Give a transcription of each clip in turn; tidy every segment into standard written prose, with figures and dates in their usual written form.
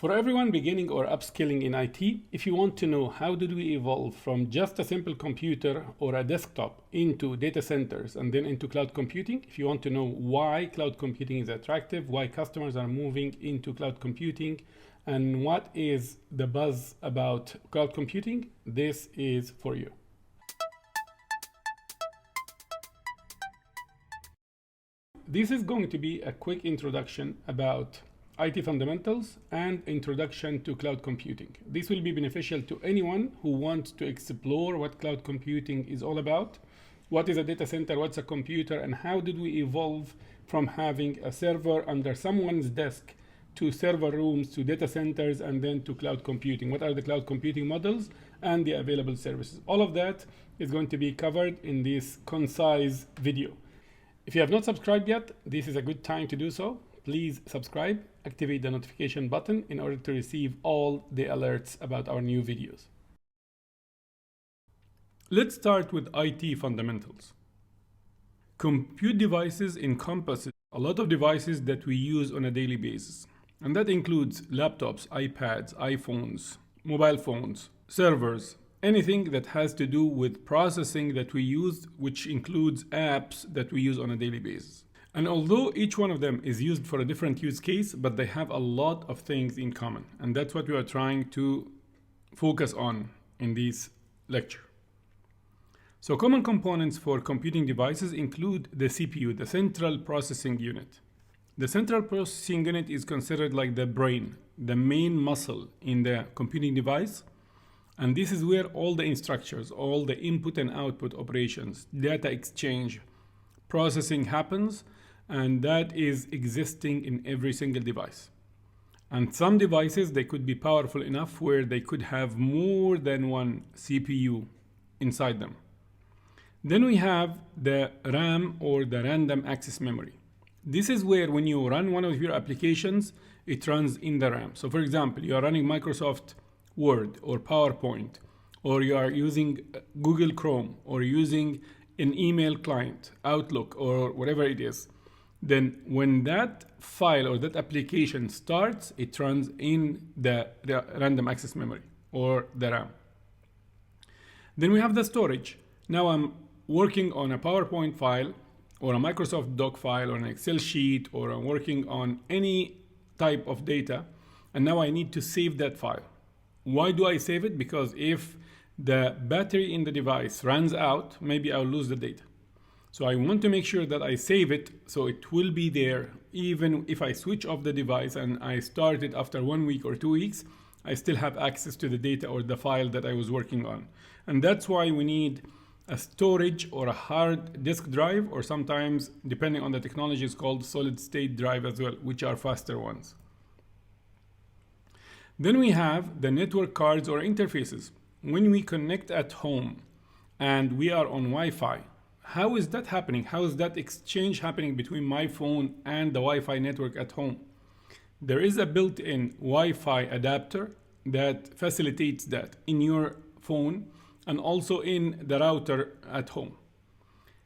For everyone beginning or upskilling in IT, if you want to know how did we evolve from just a simple computer or a desktop into data centers and then into cloud computing, if you want to know why cloud computing is attractive, why customers are moving into cloud computing, and what is the buzz about cloud computing, this is for you. This is going to be a quick introduction about IT fundamentals and introduction to cloud computing. This will be beneficial to anyone who wants to explore what cloud computing is all about, what is a data center, what's a computer, and how did we evolve from having a server under someone's desk to server rooms to data centers and then to cloud computing. What are the cloud computing models and the available services? All of that is going to be covered in this concise video. If you have not subscribed yet, this is a good time to do so. Please subscribe, activate the notification button in order to receive all the alerts about our new videos. Let's start with IT fundamentals. Compute devices encompasses a lot of devices that we use on a daily basis. And that includes laptops, iPads, iPhones, mobile phones, servers, anything that has to do with processing that we use, which includes apps that we use on a daily basis. And although each one of them is used for a different use case, but they have a lot of things in common. And that's what we are trying to focus on in this lecture. So common components for computing devices include the CPU, the central processing unit. The central processing unit is considered like the brain, the main muscle in the computing device. And this is where all the instructions, all the input and output operations, data exchange, processing happens. And that is existing in every single device. And some devices, they could be powerful enough where they could have more than one CPU inside them. Then we have the RAM, or the random access memory. This is where when you run one of your applications, it runs in the RAM. So for example, you are running Microsoft Word or PowerPoint, or you are using Google Chrome, or using an email client, Outlook, or whatever it is. Then when that file or that application starts, it runs in the random access memory, or the RAM. Then we have the storage. Now I'm working on a PowerPoint file, or a Microsoft doc file, or an Excel sheet, or I'm working on any type of data, and now I need to save that file. Why do I save it? Because if the battery in the device runs out, maybe I'll lose the data. So I want to make sure that I save it so it will be there. Even if I switch off the device and I start it after 1 week or 2 weeks, I still have access to the data or the file that I was working on. And that's why we need a storage or a hard disk drive, or sometimes, depending on the technology, it's called solid state drive as well, which are faster ones. Then we have the network cards or interfaces. When we connect at home and we are on Wi-Fi, how is that happening? How is that exchange happening between my phone and the Wi-Fi network at home? There is a built-in Wi-Fi adapter that facilitates that in your phone and also in the router at home.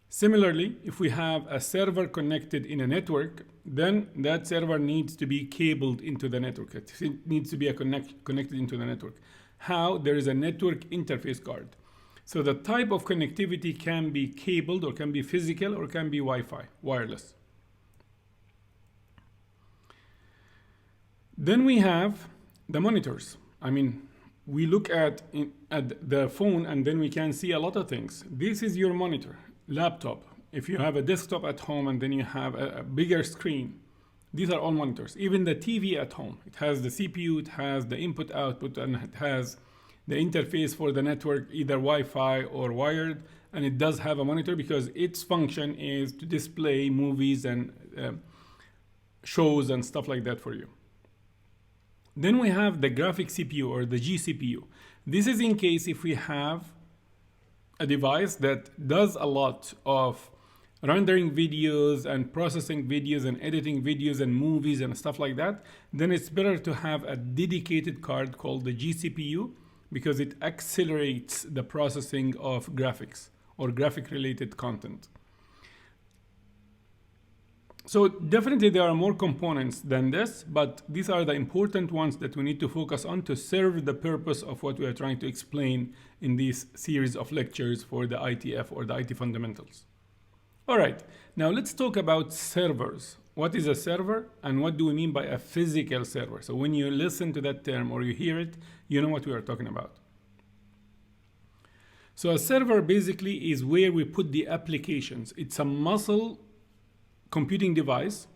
Similarly, if we have a server connected in a network, then that server needs to be cabled into the network. It needs to be connected into the network. How? There is a network interface card. So the type of connectivity can be cabled, or can be physical, or can be Wi-Fi, wireless. Then we have the monitors. I mean, we look at the phone and then we can see a lot of things. This is your monitor, laptop. If you have a desktop at home and then you have a bigger screen, these are all monitors. Even the TV at home, it has the CPU, it has the input output, and it has the interface for the network, either Wi-Fi or wired, and it does have a monitor because its function is to display movies and shows and stuff like that for you. Then we have the graphic CPU, or the GCPU. This is in case if we have a device that does a lot of rendering videos and processing videos and editing videos and movies and stuff like that, then it's better to have a dedicated card called the GCPU, because it accelerates the processing of graphics or graphic related content. So definitely there are more components than this, but these are the important ones that we need to focus on to serve the purpose of what we are trying to explain in this series of lectures for the ITF or the IT fundamentals. All right, now let's talk about servers. What is a server and what do we mean by a physical server? So when you listen to that term or you hear it, you know what we are talking about. So a server basically is where we put the applications. It's a muscle computing device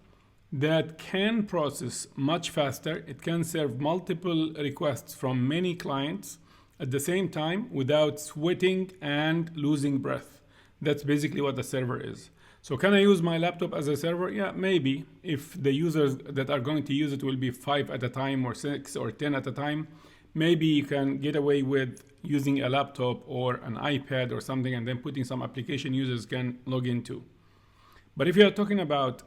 that can process much faster. It can serve multiple requests from many clients at the same time without sweating and losing breath. That's basically what a server is. So can I use my laptop as a server? Yeah, maybe. If the users that are going to use it will be 5 at a time or 6 or 10 at a time, maybe you can get away with using a laptop or an iPad or something and then putting some application users can log into. But if you are talking about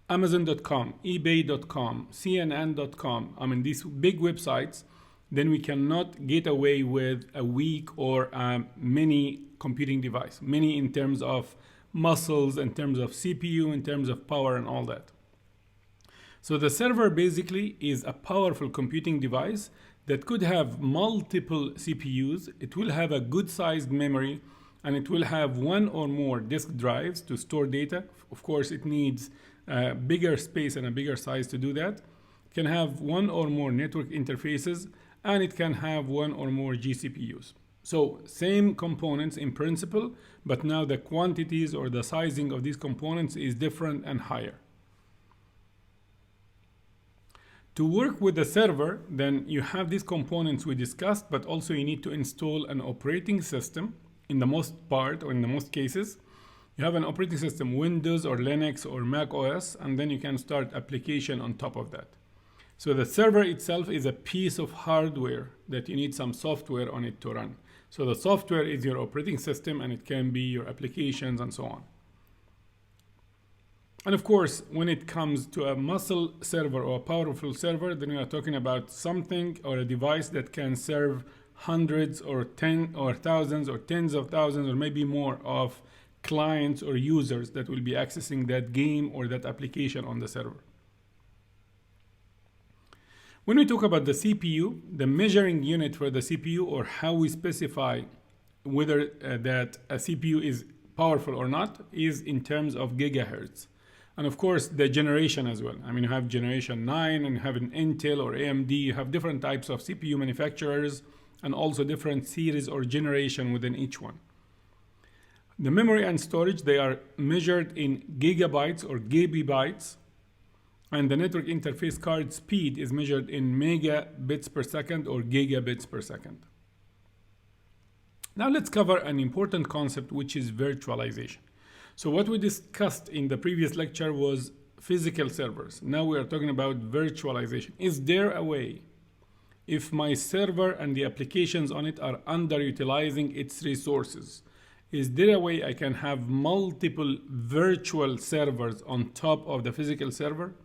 Amazon.com, eBay.com, CNN.com, I mean these big websites, then we cannot get away with a weak or a mini computing device. Mini in terms of muscles, in terms of CPU, in terms of power and all that. So the server basically is a powerful computing device that could have multiple CPUs. It will have a good sized memory and it will have one or more disk drives to store data. Of course, it needs a bigger space and a bigger size to do that. It can have one or more network interfaces, and it can have one or more GCPUs. So same components in principle, but now the quantities or the sizing of these components is different and higher. To work with the server, then you have these components we discussed, but also you need to install an operating system. In the most part, or in the most cases, you have an operating system, Windows or Linux or Mac OS, and then you can start application on top of that. So the server itself is a piece of hardware that you need some software on it to run. So the software is your operating system and it can be your applications and so on. And of course, when it comes to a muscle server or a powerful server, then we are talking about something or a device that can serve hundreds or thousands or tens of thousands or maybe more of clients or users that will be accessing that game or that application on the server. When we talk about the CPU, the measuring unit for the CPU or how we specify whether that a CPU is powerful or not is in terms of gigahertz. And of course, the generation as well. I mean, you have generation 9 and you have an Intel or AMD, you have different types of CPU manufacturers and also different series or generation within each one. The memory and storage, they are measured in gigabytes or gigabytes, and the network interface card speed is measured in megabits per second or gigabits per second. Now let's cover an important concept, which is virtualization. So what we discussed in the previous lecture was physical servers. Now we are talking about virtualization. Is there a way, if my server and the applications on it are underutilizing its resources, is there a way I can have multiple virtual servers on top of the physical server?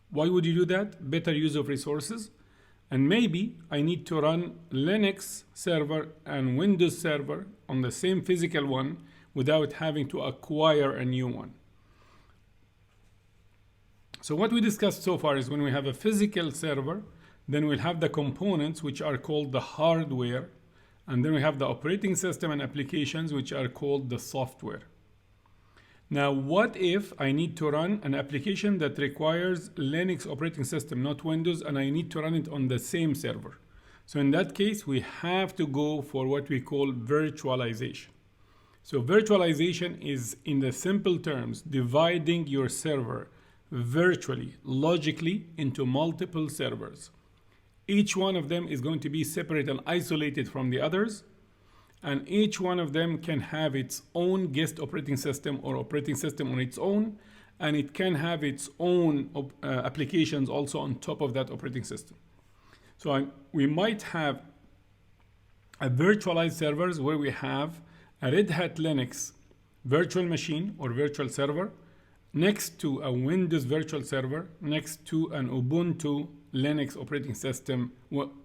Why would you do that? Better use of resources. And maybe I need to run Linux server and Windows server on the same physical one without having to acquire a new one. So what we discussed so far is when we have a physical server, then we'll have the components which are called the hardware, and then we have the operating system and applications which are called the software. Now, what if I need to run an application that requires Linux operating system, not Windows, and I need to run it on the same server? So in that case, we have to go for what we call virtualization. So virtualization is, in the simple terms, dividing your server virtually, logically, into multiple servers. Each one of them is going to be separate and isolated from the others, and each one of them can have its own guest operating system or operating system on its own, and it can have its own applications also on top of that operating system. So we might have a virtualized servers where we have a Red Hat Linux virtual machine or virtual server next to a Windows virtual server next to an Ubuntu Linux operating system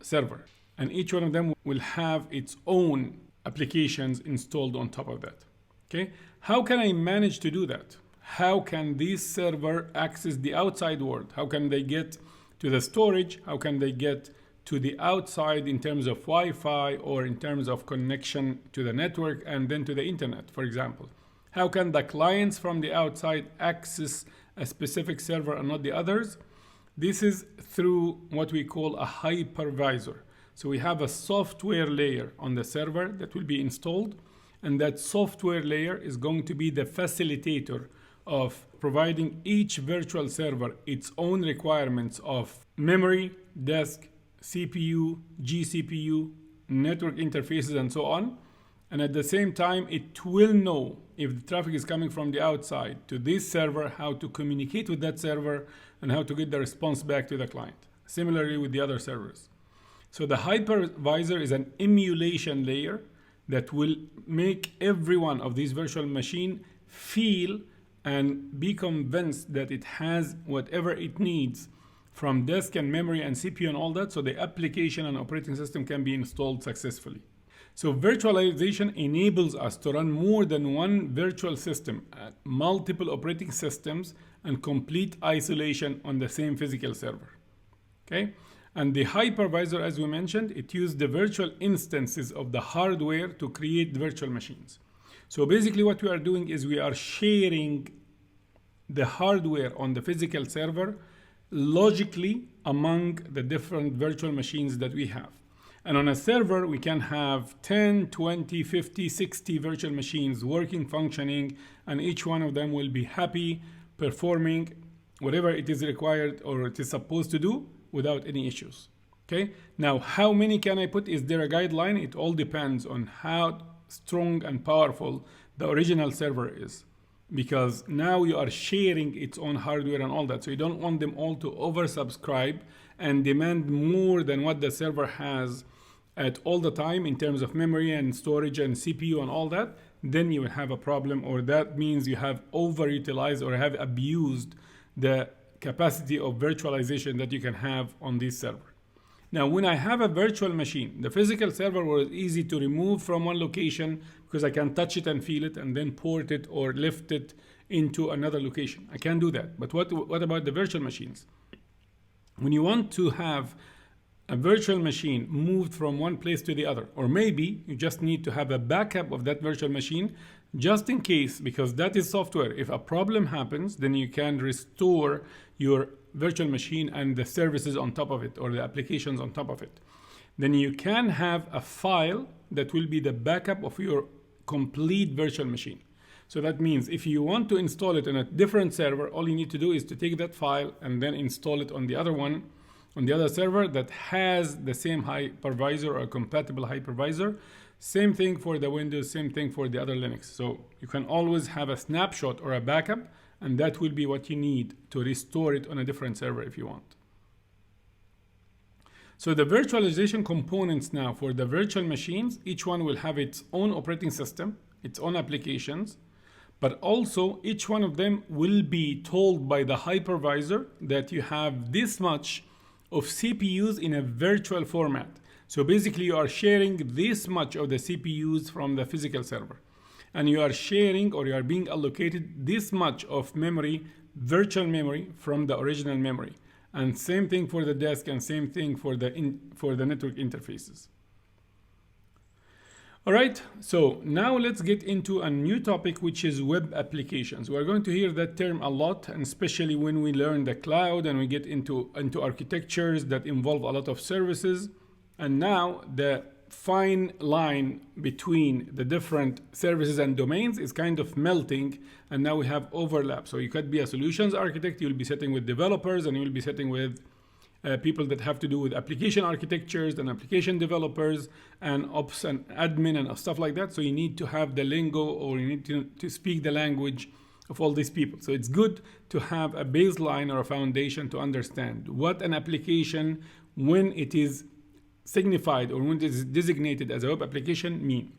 server. And each one of them will have its own applications installed on top of that. Okay, how can I manage to do that? how can this server access the outside world? How can they get to the storage? How can they get to the outside in terms of Wi-Fi or in terms of connection to the network and then to the internet, for example? How can the clients from the outside access a specific server and not the others? This is through what we call a hypervisor. So we have a software layer on the server that will be installed, and that software layer is going to be the facilitator of providing each virtual server its own requirements of memory, disk, CPU, GCPU, network interfaces, and so on. And at the same time, it will know if the traffic is coming from the outside to this server, how to communicate with that server, and how to get the response back to the client. Similarly with the other servers. So the hypervisor is an emulation layer that will make every one of these virtual machines feel and be convinced that it has whatever it needs from disk and memory and CPU and all that, so the application and operating system can be installed successfully. So virtualization enables us to run more than one virtual system, multiple operating systems, and complete isolation on the same physical server. Okay? And the hypervisor, as we mentioned, it used the virtual instances of the hardware to create virtual machines. So basically what we are doing is we are sharing the hardware on the physical server logically among the different virtual machines that we have. And on a server, we can have 10, 20, 50, 60 virtual machines working, functioning, and each one of them will be happy, performing whatever it is required or it is supposed to do without any issues. Okay? Now, how many can I put? Is there a guideline? It all depends on how strong and powerful the original server is. Because now you are sharing its own hardware and all that. So you don't want them all to oversubscribe and demand more than what the server has at all the time in terms of memory and storage and CPU and all that. Then you will have a problem, or that means you have overutilized or have abused the capacity of virtualization that you can have on this server. Now, when I have a virtual machine, the physical server was easy to remove from one location because I can touch it and feel it and then port it or lift it into another location. I can do that. But what about the virtual machines? When you want to have a virtual machine moved from one place to the other, or maybe you just need to have a backup of that virtual machine just in case, because that is software. If a problem happens, then you can restore your virtual machine and the services on top of it or the applications on top of it. Then you can have a file that will be the backup of your complete virtual machine. So that means if you want to install it on a different server, all you need to do is to take that file and then install it on the other one, on the other server that has the same hypervisor or compatible hypervisor. Same thing for the Windows, same thing for the other Linux. So you can always have a snapshot or a backup, and that will be what you need to restore it on a different server if you want. So the virtualization components now for the virtual machines, each one will have its own operating system, its own applications, but also each one of them will be told by the hypervisor that you have this much of CPUs in a virtual format. So basically you are sharing this much of the CPUs from the physical server. And you are sharing, or you are being allocated this much of memory, virtual memory from the original memory. And same thing for the disk and same thing for the network interfaces. All right, so now let's get into a new topic, which is web applications. We're going to hear that term a lot, and especially when we learn the cloud and we get into architectures that involve a lot of services. And now the fine line between the different services and domains is kind of melting, and now we have overlap. So you could be a solutions architect, you'll be sitting with developers, and you'll be sitting with people that have to do with application architectures and application developers and ops and admin and stuff like that. So you need to have the lingo, or you need to speak the language of all these people. So it's good to have a baseline or a foundation to understand what an application, when it is signified or when it is designated as a web application, mean.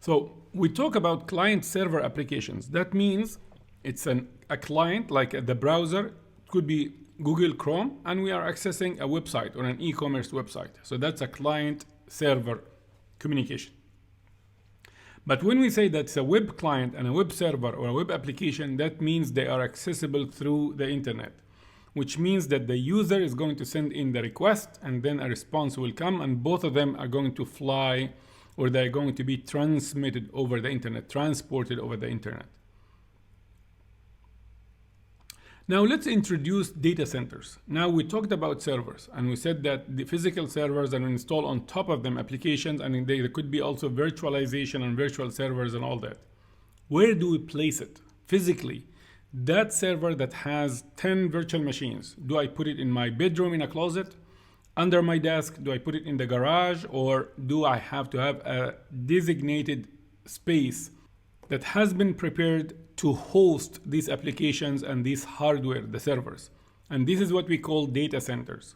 So we talk about client-server applications. That means it's a client, like the browser. It could be Google Chrome, and we are accessing a website or an e-commerce website. So that's a client-server communication. But when we say that's a web client and a web server or a web application, that means they are accessible through the internet, which means that the user is going to send in the request and then a response will come, and both of them are going to fly, or they're going to be transmitted over the internet, transported over the internet. Now let's introduce data centers. Now we talked about servers, and we said that the physical servers and install on top of them applications, and there could be also virtualization and virtual servers and all that. Where do we place it physically? That server that has 10 virtual machines, do I put it in my bedroom in a closet, under my desk? Do I put it in the garage? Or do I have to have a designated space that has been prepared to host these applications and this hardware, the servers? And this is what we call data centers.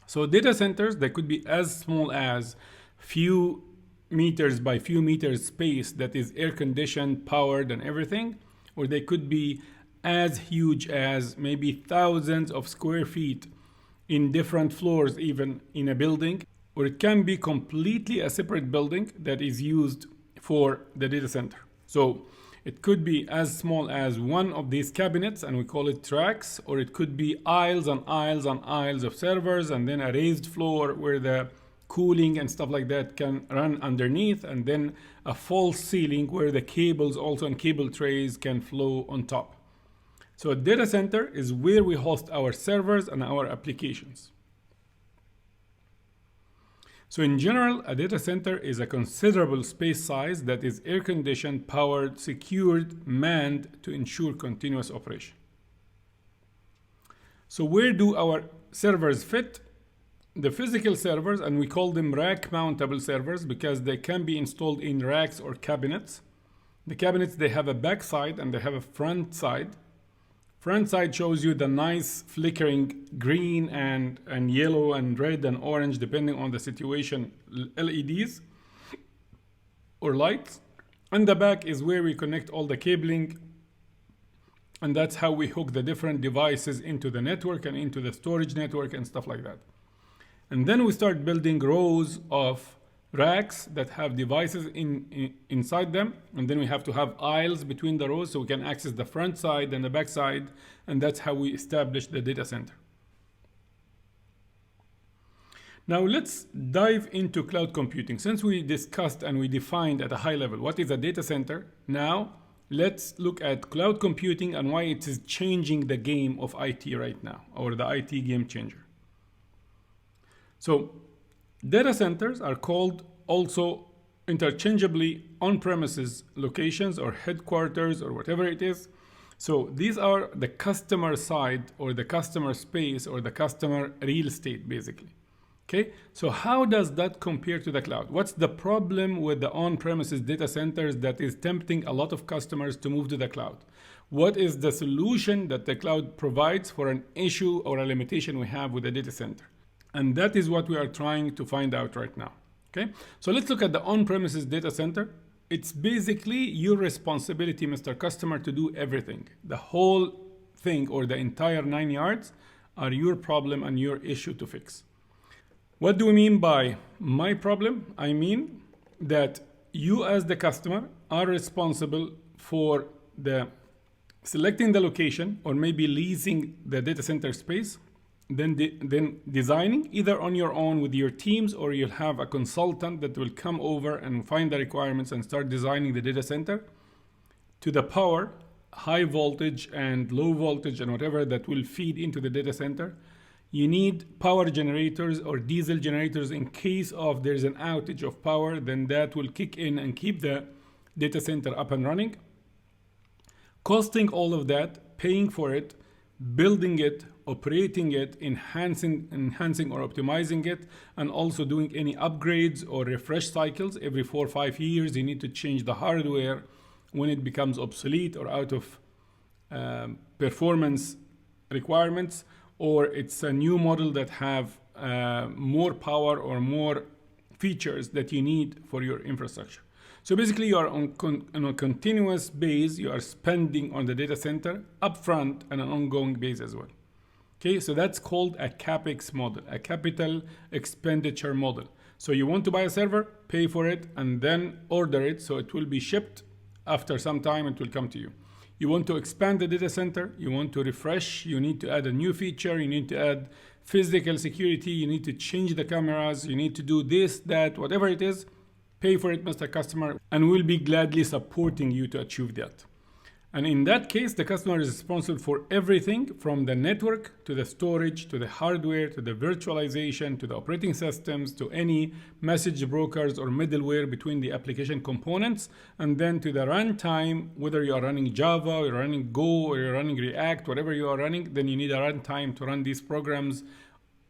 So data centers, they could be as small as few meters by few meters space that is air conditioned, powered and everything, or they could be as huge as maybe thousands of square feet in different floors, even in a building, or it can be completely a separate building that is used for the data center. So it could be as small as one of these cabinets, and we call it racks, or it could be aisles and aisles and aisles of servers, and then a raised floor where the cooling and stuff like that can run underneath, and then a false ceiling where the cables also and cable trays can flow on top. So a data center is where we host our servers and our applications. So in general, a data center is a considerable space size that is air-conditioned, powered, secured, manned to ensure continuous operation. So where do our servers fit? The physical servers, and we call them rack-mountable servers because they can be installed in racks or cabinets. The cabinets, they have a back side and they have a front side. Front side shows you the nice flickering green and yellow and red and orange, depending on the situation, LEDs or lights. And the back is where we connect all the cabling. And that's how we hook the different devices into the network and into the storage network and stuff like that. And then we start building rows of racks that have devices inside them, and then we have to have aisles between the rows so we can access the front side and the back side, and that's how we establish the data center. Now let's dive into cloud computing. Since we discussed and we defined at a high level what is a data center, now let's look at cloud computing and why it is changing the game of IT right now, or the IT game changer. So data centers are called also interchangeably on-premises locations or headquarters or whatever it is. So these are the customer side or the customer space or the customer real estate basically. Okay, so how does that compare to the cloud? What's the problem with the on-premises data centers that is tempting a lot of customers to move to the cloud? What is the solution that the cloud provides for an issue or a limitation we have with the data center? And that is what we are trying to find out right now. Okay, so let's look at the on-premises data center. It's basically your responsibility, Mr. Customer, to do everything. The whole thing or the entire 9 yards are your problem and your issue to fix. What do we mean by my problem? I mean that you as the customer are responsible for selecting the location or maybe leasing the data center space, then designing either on your own with your teams, or you'll have a consultant that will come over and find the requirements and start designing the data center, to the power, high voltage and low voltage and whatever that will feed into the data center. You need power generators or diesel generators in case of there's an outage of power, then that will kick in and keep the data center up and running. Costing all of that, paying for it, building it, operating it, enhancing or optimizing it, and also doing any upgrades or refresh cycles. Every 4 or 5 years, you need to change the hardware when it becomes obsolete or out of performance requirements, or it's a new model that have more power or more features that you need for your infrastructure. So basically you are on a continuous base, you are spending on the data center upfront and an ongoing base as well. Okay, so that's called a CapEx model, a capital expenditure model. So you want to buy a server, pay for it, and then order it, so it will be shipped after some time, it will come to you. You want to expand the data center, you want to refresh, you need to add a new feature, you need to add physical security, you need to change the cameras, you need to do this, that, whatever it is, pay for it, Mr. Customer, and we'll be gladly supporting you to achieve that. And in that case, the customer is responsible for everything from the network to the storage, to the hardware, to the virtualization, to the operating systems, to any message brokers or middleware between the application components, and then to the runtime, whether you are running Java, or you're running Go, or you're running React, whatever you are running, then you need a runtime to run these programs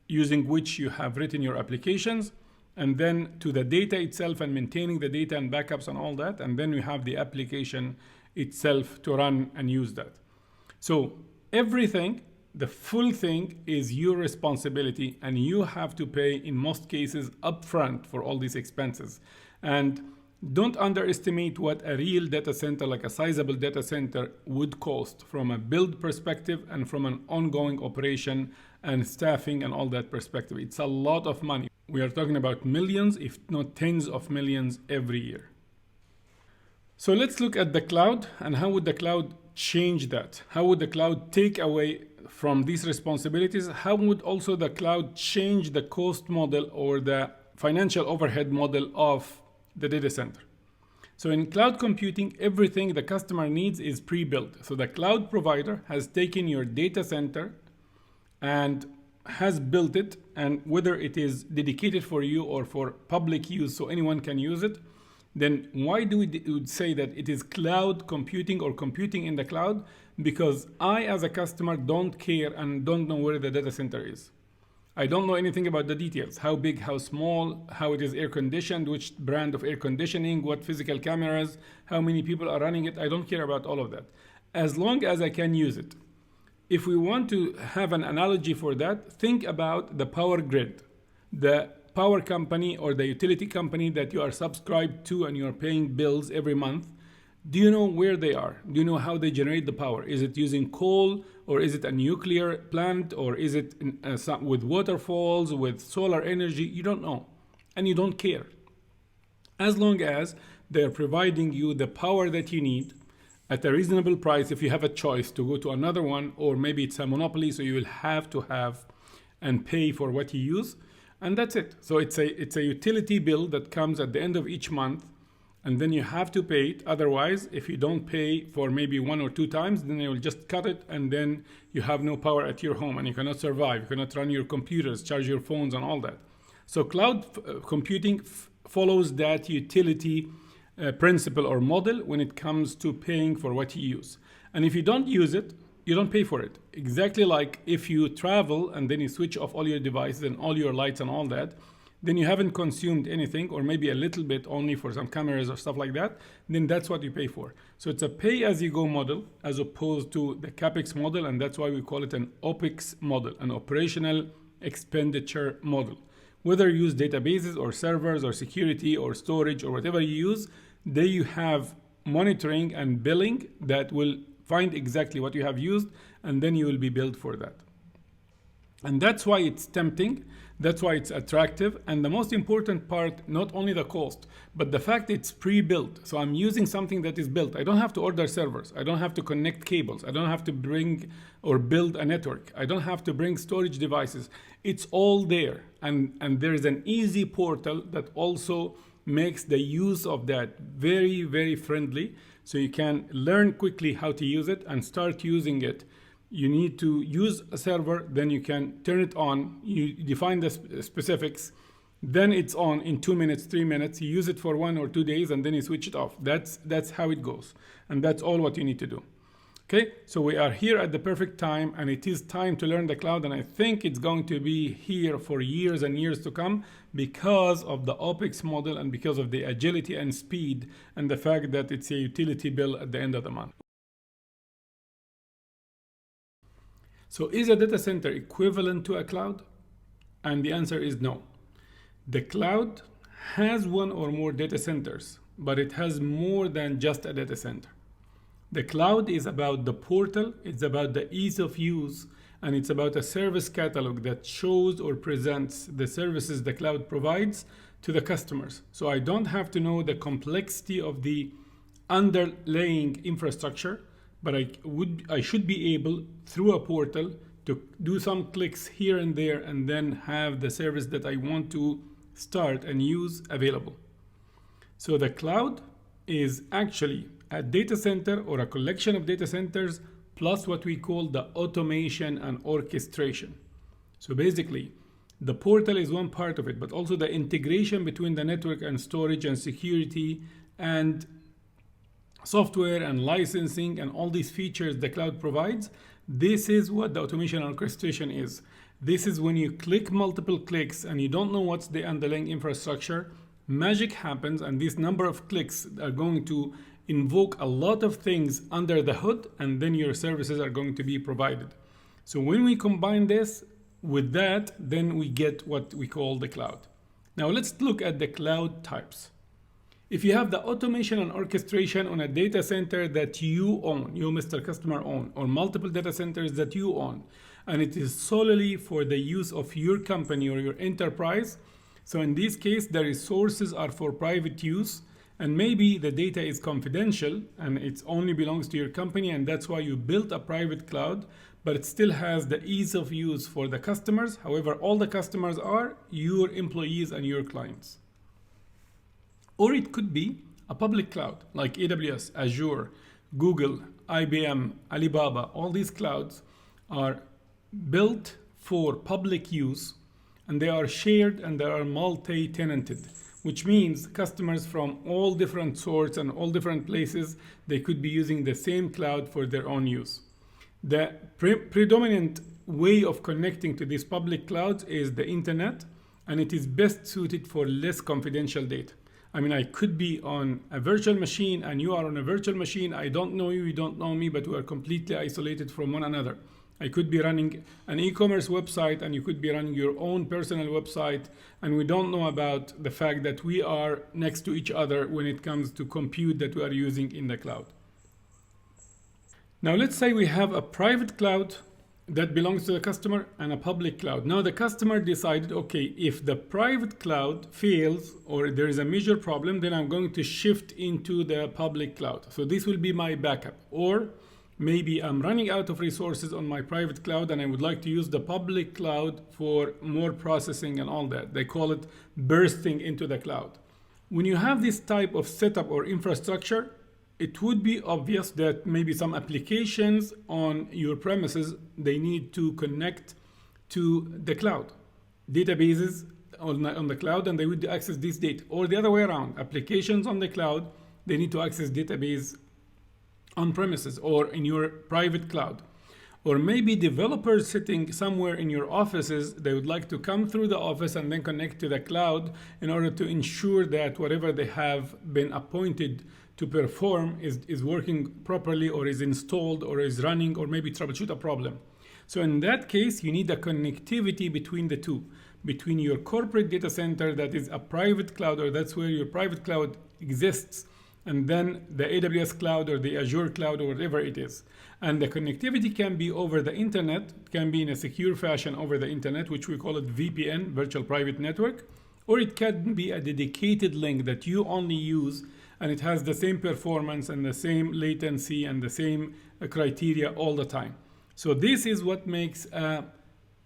using which you have written your applications. And then to the data itself and maintaining the data and backups and all that. And then we have the application itself to run and use that. So everything, the full thing is your responsibility, and you have to pay in most cases upfront for all these expenses. And don't underestimate what a real data center, like a sizable data center, would cost from a build perspective and from an ongoing operation and staffing and all that perspective. It's a lot of money. We are talking about millions, if not tens of millions every year. So let's look at the cloud, and how would the cloud change that? How would the cloud take away from these responsibilities? How would also the cloud change the cost model or the financial overhead model of the data center? So in cloud computing, everything the customer needs is pre-built. So the cloud provider has taken your data center and has built it, and whether it is dedicated for you or for public use so anyone can use it, then why do we say that it is cloud computing or computing in the cloud? Because I, as a customer, don't care and don't know where the data center is. I don't know anything about the details, how big, how small, how it is air conditioned, which brand of air conditioning, what physical cameras, how many people are running it. I don't care about all of that, as long as I can use it. If we want to have an analogy for that, think about the power grid, the power company or the utility company that you are subscribed to and you are paying bills every month. Do you know where they are? Do you know how they generate the power? Is it using coal, or is it a nuclear plant, or is it with waterfalls, with solar energy? You don't know, and you don't care. As long as they're providing you the power that you need at a reasonable price, if you have a choice to go to another one, or maybe it's a monopoly, so you will have to have and pay for what you use. And that's it. So it's a utility bill that comes at the end of each month, and then you have to pay it. Otherwise, if you don't pay for maybe 1 or 2 times, then they will just cut it, and then you have no power at your home and you cannot survive. You cannot run your computers, charge your phones and all that. So cloud computing follows that utility principle or model when it comes to paying for what you use. And if you don't use it, you don't pay for it. Exactly like if you travel and then you switch off all your devices and all your lights and all that, then you haven't consumed anything, or maybe a little bit only for some cameras or stuff like that, then that's what you pay for. So it's a pay-as-you-go model as opposed to the CapEx model, and that's why we call it an OpEx model, an operational expenditure model. Whether you use databases or servers or security or storage or whatever you use, there you have monitoring and billing that will find exactly what you have used, and then you will be billed for that. And that's why it's tempting, that's why it's attractive, and the most important part, not only the cost, but the fact it's pre-built. So I'm using something that is built. I don't have to order servers, I don't have to connect cables, I don't have to bring or build a network, I don't have to bring storage devices. It's all there, and there is an easy portal that also makes the use of that very, very friendly. So you can learn quickly how to use it and start using it. You need to use a server, then you can turn it on, you define the specifics, then it's on in 2 minutes, 3 minutes, you use it for 1 or 2 days, and then you switch it off. That's how it goes. And that's all what you need to do. Okay, so we are here at the perfect time, and it is time to learn the cloud, and I think it's going to be here for years and years to come because of the OpEx model and because of the agility and speed and the fact that it's a utility bill at the end of the month. So is a data center equivalent to a cloud? And the answer is no. The cloud has one or more data centers, but it has more than just a data center. The cloud is about the portal, it's about the ease of use, and it's about a service catalog that shows or presents the services the cloud provides to the customers. So I don't have to know the complexity of the underlying infrastructure, but I should be able through a portal to do some clicks here and there and then have the service that I want to start and use available. So the cloud is actually a data center or a collection of data centers plus what we call the automation and orchestration. So basically, the portal is one part of it, but also the integration between the network and storage and security and software and licensing and all these features the cloud provides. This is what the automation and orchestration is. This is when you click multiple clicks and you don't know what's the underlying infrastructure, magic happens, and this number of clicks are going to invoke a lot of things under the hood, and then your services are going to be provided. So when we combine this with that, then we get what we call the cloud. Now let's look at the cloud types. If you have the automation and orchestration on a data center that you own, you Mr. Customer own, or multiple data centers that you own, and it is solely for the use of your company or your enterprise, so in this case, the resources are for private use, and maybe the data is confidential and it only belongs to your company, and that's why you built a private cloud, but it still has the ease of use for the customers. However, all the customers are your employees and your clients. Or it could be a public cloud like AWS, Azure, Google, IBM, Alibaba. All these clouds are built for public use, and they are shared and they are multi-tenanted, which means customers from all different sorts and all different places, they could be using the same cloud for their own use. The predominant way of connecting to these public clouds is the internet, and it is best suited for less confidential data. I mean, I could be on a virtual machine and you are on a virtual machine. I don't know you, you don't know me, but we are completely isolated from one another. I could be running an e-commerce website and you could be running your own personal website, and we don't know about the fact that we are next to each other when it comes to compute that we are using in the cloud. Now let's say we have a private cloud that belongs to the customer and a public cloud. Now the customer decided, okay, if the private cloud fails or there is a major problem, then I'm going to shift into the public cloud. So this will be my backup. Or maybe I'm running out of resources on my private cloud and I would like to use the public cloud for more processing and all that. They call it bursting into the cloud. When you have this type of setup or infrastructure, it would be obvious that maybe some applications on your premises, they need to connect to the cloud. Databases on the cloud, and they would access this data. Or the other way around, applications on the cloud, they need to access database on premises or in your private cloud. Or maybe developers sitting somewhere in your offices, they would like to come through the office and then connect to the cloud in order to ensure that whatever they have been appointed to perform is working properly or is installed or is running, or maybe troubleshoot a problem. So in that case, you need a connectivity between the two, between your corporate data center that is a private cloud, or that's where your private cloud exists, and then the AWS cloud or the Azure cloud or whatever it is. And the connectivity can be over the internet, it can be in a secure fashion over the internet, which we call it VPN, virtual private network, or it can be a dedicated link that you only use, and it has the same performance and the same latency and the same criteria all the time. So this is what makes a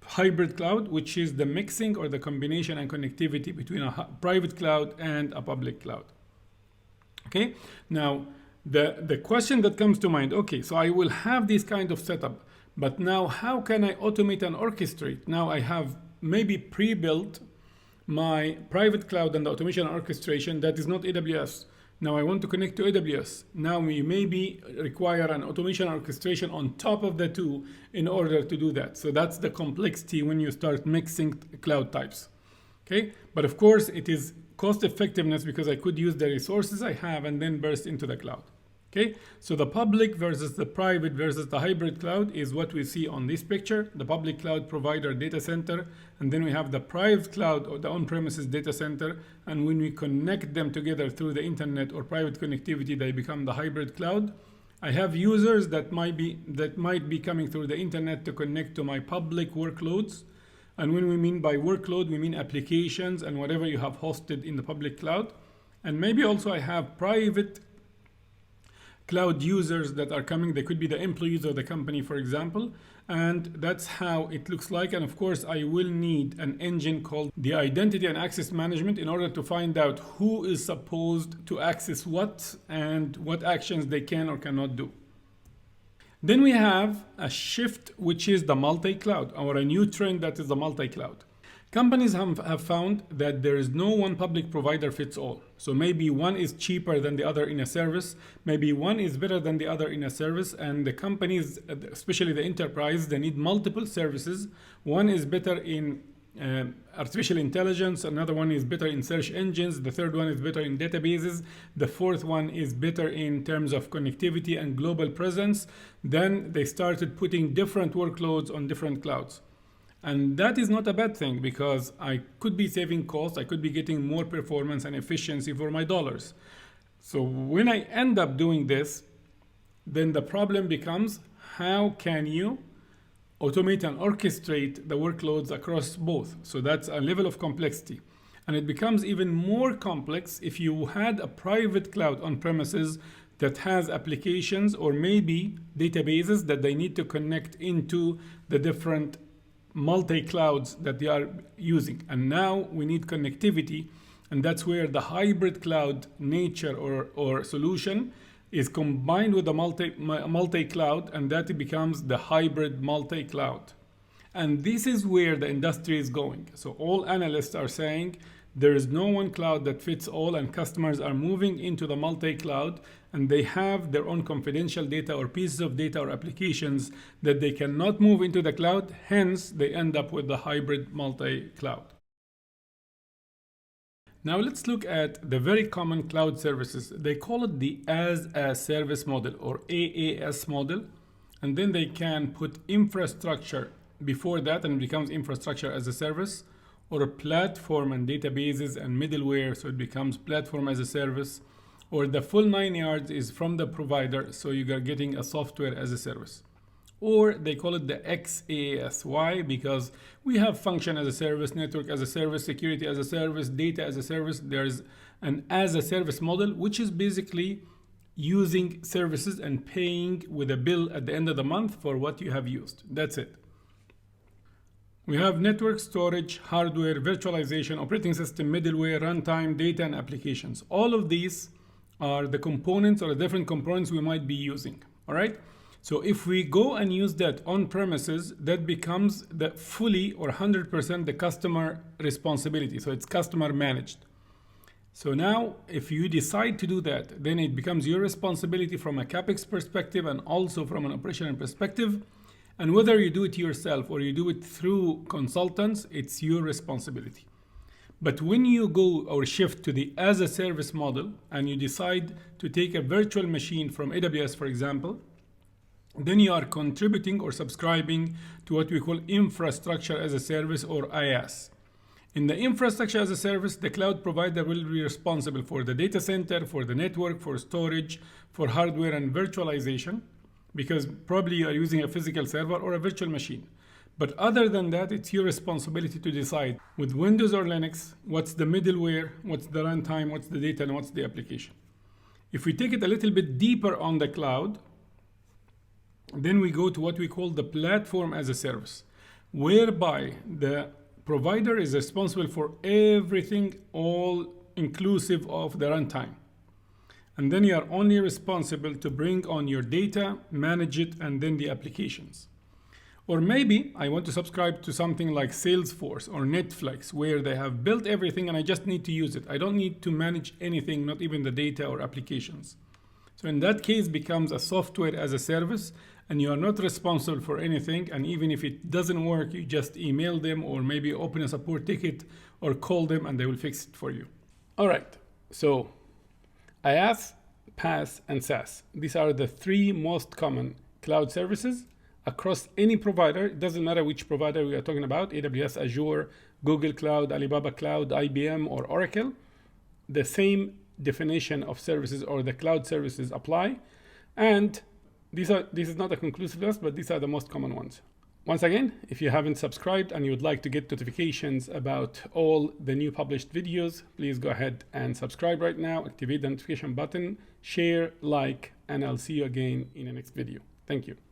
hybrid cloud, which is the mixing or the combination and connectivity between a private cloud and a public cloud. Okay, now the question that comes to mind, okay, so I will have this kind of setup, but now how can I automate and orchestrate? Now I have maybe pre-built my private cloud and the automation and orchestration that is not AWS. Now I want to connect to AWS. Now we maybe require an automation orchestration on top of the two in order to do that. So that's the complexity when you start mixing cloud types. Okay, but of course it is cost effectiveness because I could use the resources I have and then burst into the cloud. Okay, so the public versus the private versus the hybrid cloud is what we see on this picture. The public cloud provider data center, and then we have the private cloud or the on-premises data center. And when we connect them together through the internet or private connectivity, they become the hybrid cloud. I have users that might be coming through the internet to connect to my public workloads. And when we mean by workload, we mean applications and whatever you have hosted in the public cloud. And maybe also I have private cloud users that are coming. They could be the employees of the company, for example. And that's how it looks like. And of course, I will need an engine called the identity and access management in order to find out who is supposed to access what and what actions they can or cannot do. Then we have a shift, which is the multi-cloud, or a new trend that is the multi-cloud. Companies have found that there is no one public provider fits all. So maybe one is cheaper than the other in a service, maybe one is better than the other in a service, and the companies, especially the enterprise, they need multiple services. One is better in artificial intelligence, another one is better in search engines, the third one is better in databases, the fourth one is better in terms of connectivity and global presence. Then they started putting different workloads on different clouds. And that is not a bad thing, because I could be saving costs, I could be getting more performance and efficiency for my dollars. So when I end up doing this, then the problem becomes, how can you automate and orchestrate the workloads across both? So that's a level of complexity. And it becomes even more complex if you had a private cloud on premises that has applications or maybe databases that they need to connect into the different multi-clouds that they are using. And now we need connectivity, and that's where the hybrid cloud nature or solution is combined with the multi-cloud, and that it becomes the hybrid multi-cloud. And this is where the industry is going. So all analysts are saying there is no one cloud that fits all, and customers are moving into the multi-cloud, and they have their own confidential data or pieces of data or applications that they cannot move into the cloud. Hence, they end up with the hybrid multi-cloud. Now let's look at the very common cloud services. They call it the as-a-service model, or AAS model. And then they can put infrastructure before that, and it becomes infrastructure as a service, or a platform and databases and middleware, so it becomes platform as a service, or the full 9 yards is from the provider, so you are getting a software as a service. Or they call it the XaaS. Why? Because we have function as a service, network as a service, security as a service, data as a service. There's an as a service model, which is basically using services and paying with a bill at the end of the month for what you have used. That's it. We have network, storage, hardware, virtualization, operating system, middleware, runtime, data, and applications. All of these are the components or the different components we might be using. All right. So if we go and use that on premises, that becomes the fully or 100% the customer responsibility. So it's customer managed. So now if you decide to do that, then it becomes your responsibility from a CapEx perspective and also from an operational perspective. And whether you do it yourself or you do it through consultants, it's your responsibility. But when you go or shift to the as a service model and you decide to take a virtual machine from AWS, for example, then you are contributing or subscribing to what we call infrastructure as a service, or IaaS. In the infrastructure as a service, the cloud provider will be responsible for the data center, for the network, for storage, for hardware and virtualization, because probably you are using a physical server or a virtual machine. But other than that, it's your responsibility to decide with Windows or Linux, what's the middleware, what's the runtime, what's the data, and what's the application. If we take it a little bit deeper on the cloud, then we go to what we call the platform as a service, whereby the provider is responsible for everything, all inclusive of the runtime. And then you are only responsible to bring on your data, manage it, and then the applications. Or maybe I want to subscribe to something like Salesforce or Netflix, where they have built everything and I just need to use it. I don't need to manage anything, not even the data or applications. So in that case, becomes a software as a service, and you are not responsible for anything. And even if it doesn't work, you just email them or maybe open a support ticket or call them and they will fix it for you. All right, so IaaS, PaaS, and SaaS. These are the three most common cloud services across any provider. It doesn't matter which provider we are talking about, AWS, Azure, Google Cloud, Alibaba Cloud, IBM, or Oracle. The same definition of services or the cloud services apply. And this is not a conclusive list, but these are the most common ones. Once again, if you haven't subscribed and you would like to get notifications about all the new published videos, please go ahead and subscribe right now, activate the notification button, share, like, and I'll see you again in the next video. Thank you.